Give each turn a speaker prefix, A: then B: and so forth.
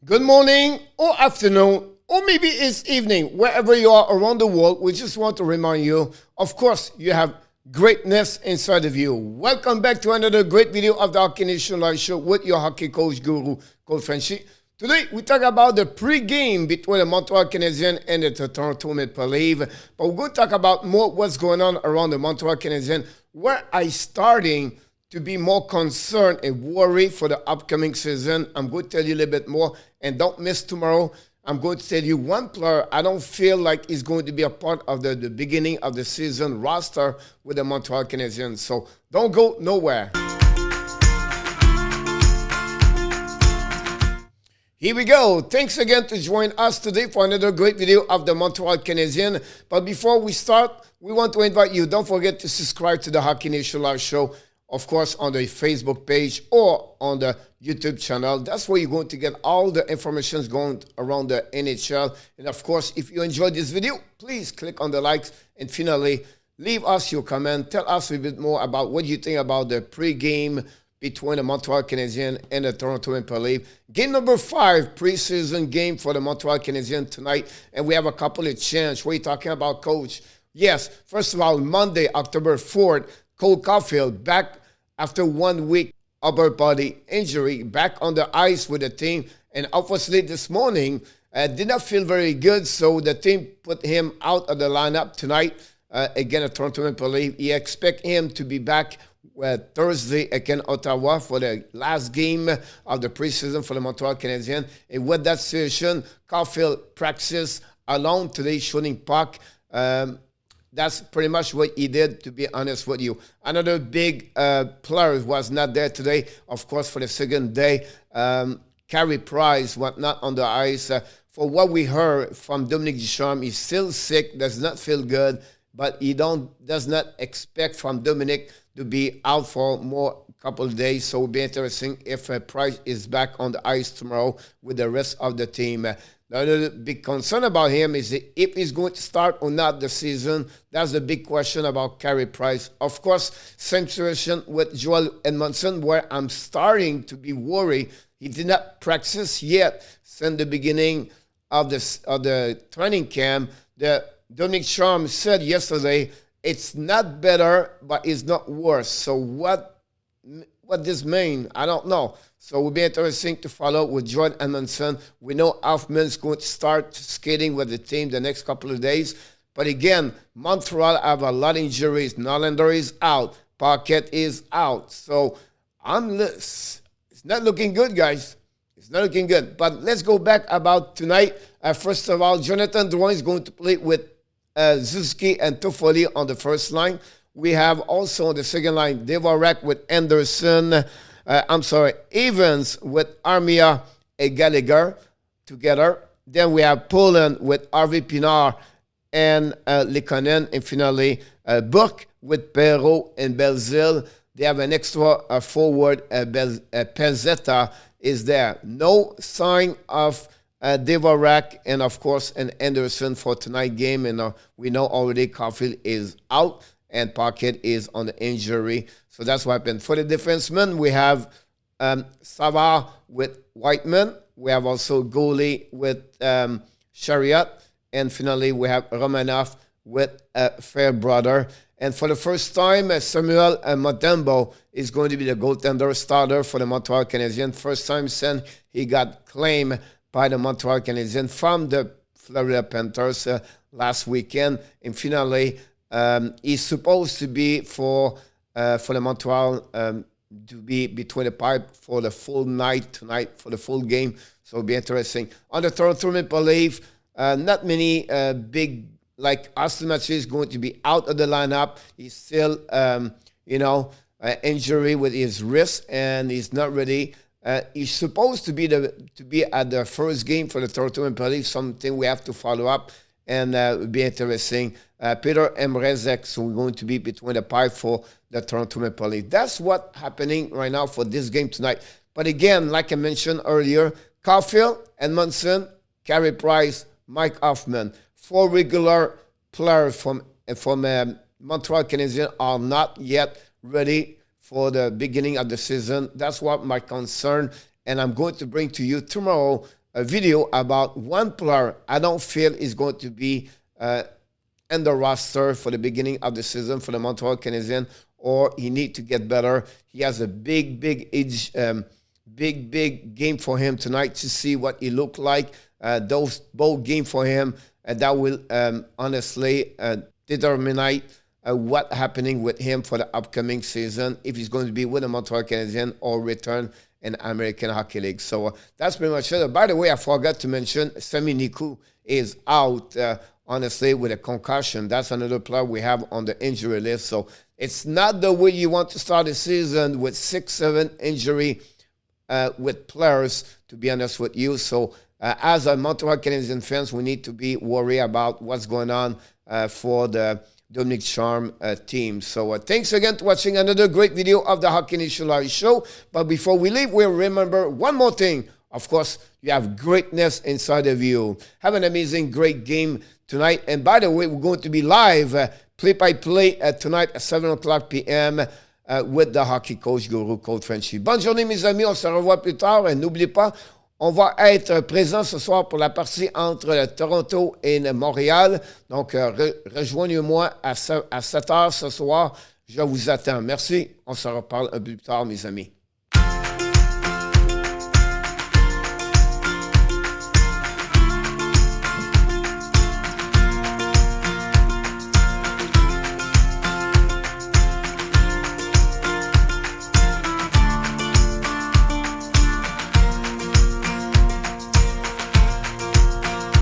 A: Good morning or afternoon, or maybe it's evening, wherever you are around the world. We just want to remind you, of course, you have greatness inside of you. Welcome back to another great video of the Hockey Nation Live Show with your hockey coach guru, Coach FRENCHY. Today, we talk about the pre-game between the Montreal Canadiens and the Toronto Maple Leafs. But we're going to talk about more what's going on around the Montreal Canadiens, where I starting to be more concerned and worried for the upcoming season. I'm going to tell you a little bit more, and don't miss tomorrow. I'm going to tell you one player I don't feel like is going to be a part of the beginning of the season roster with the Montreal Canadiens. So don't go nowhere. Here we go. Thanks again to join us today for another great video of the Montreal Canadiens. But before we start, we want to invite you. Don't forget to subscribe to the Hockey Nation Live Show, of course, on the Facebook page or on the YouTube channel. That's where you're going to get all the information going around the NHL. And of course, if you enjoyed this video, please click on the likes and finally leave us your comment. Tell us a bit more about what you think about the pre-game between the Montreal Canadiens and the Toronto Maple Leafs. Game number 5, preseason game for the Montreal Canadiens tonight. And we have a couple of changes. What are you talking about, Coach? Yes, first of all, Monday, October 4th, Cole Caulfield back after 1 week upper body injury, back on the ice with the team. And obviously this morning, did not feel very good, so the team put him out of the lineup tonight. Again, at Toronto Maple Leafs. You expect him to be back Thursday against Ottawa for the last game of the preseason for the Montreal Canadiens. And with that situation, Caulfield practiced alone today, shooting puck. That's pretty much what he did, to be honest with you. Another big player was not there today, of course, for the second day. Carey Price was not on the ice. For what we heard from Dominique Ducharme, he's still sick, does not feel good, but he does not expect from Dominique to be out for more couple of days. So it'll be interesting if Price is back on the ice tomorrow with the rest of the team. The other big concern about him is if he's going to start or not the season. That's the big question about Carey Price. Of course, same situation with Joel Edmondson, where I'm starting to be worried. He did not practice yet since the beginning of the training camp. The Dominic Charm said yesterday, it's not better, but it's not worse. So what this means, I don't know. So it will be interesting to follow with Joel Edmondson. We know Hoffman's going to start skating with the team the next couple of days. But again, Montreal have a lot of injuries. Norlander is out. Paquette is out. So it's not looking good, guys. It's not looking good. But let's go back about tonight. First of all, Jonathan Drouin is going to play with Zuski and Toffoli on the first line. We have also on the second line, Dvorak with Anderson. Evans with Armia and Gallagher together. Then we have Poland with Harvey Pinard and Lekonen. And finally, Burke with Perrault and Belzile. They have an extra forward, Penzetta is there. No sign of Dvorak and, of course, an Anderson for tonight's game. And we know already Caulfield is out and Paquette is on the injury. So that's what happened. For the defensemen, we have Savard with Whiteman. We have also goalie with Chariot. And finally, we have Romanov with Fairbrother. And for the first time, Samuel Mutombo is going to be the goaltender starter for the Montreal Canadiens. First time since he got claimed by the Montreal Canadiens from the Florida Panthers last weekend. And finally, he's supposed to be for the Montreal to be between the pipe for the full night tonight, for the full game. So it'll be interesting. On the Toronto Maple Leafs, not many big, like Austin Matthews is going to be out of the lineup. He's still, injury with his wrist, and he's not ready. He's supposed to be at the first game for the Toronto Maple Leafs, something we have to follow up, and it will be interesting. Peter Mrazek, so we're going to be between the pipe for the Toronto Maple Leafs. That's what's happening right now for this game tonight. But again, like I mentioned earlier, Caulfield, Edmondson, Carey Price, Mike Hoffman, 4 regular players from Montreal Canadiens are not yet ready for the beginning of the season. That's what my concern, and I'm going to bring to you tomorrow a video about one player I don't feel is going to be in the roster for the beginning of the season for the Montreal Canadiens, or he need to get better. He has a big game for him tonight to see what he look like. Those both game for him, that will honestly determine what happening with him for the upcoming season, if he's going to be with the Montreal Canadiens or return in American Hockey League. So that's pretty much it. By the way, I forgot to mention Sami Niku is out, honestly, with a concussion. That's another player we have on the injury list. So it's not the way you want to start the season with 6-7 injury with players, to be honest with you. So as a Montreal Canadiens fans, we need to be worried about what's going on for the Dominic Charm team. So thanks again for watching another great video of the Hockey Nation Live Show. But before we leave, we'll remember one more thing. Of course, you have greatness inside of you. Have an amazing, great game tonight. And by the way, we're going to be live, play-by-play tonight at 7 o'clock p.m. With the hockey coach guru, Coach FRENCHY. Bonne journée, mes amis. On se revoit plus tard. Et n'oubliez pas, on va être présent ce soir pour la partie entre Toronto et Montréal. Donc, rejoignez-moi à 7 h ce soir. Je vous attends. Merci. On se reparle un peu plus tard, mes amis.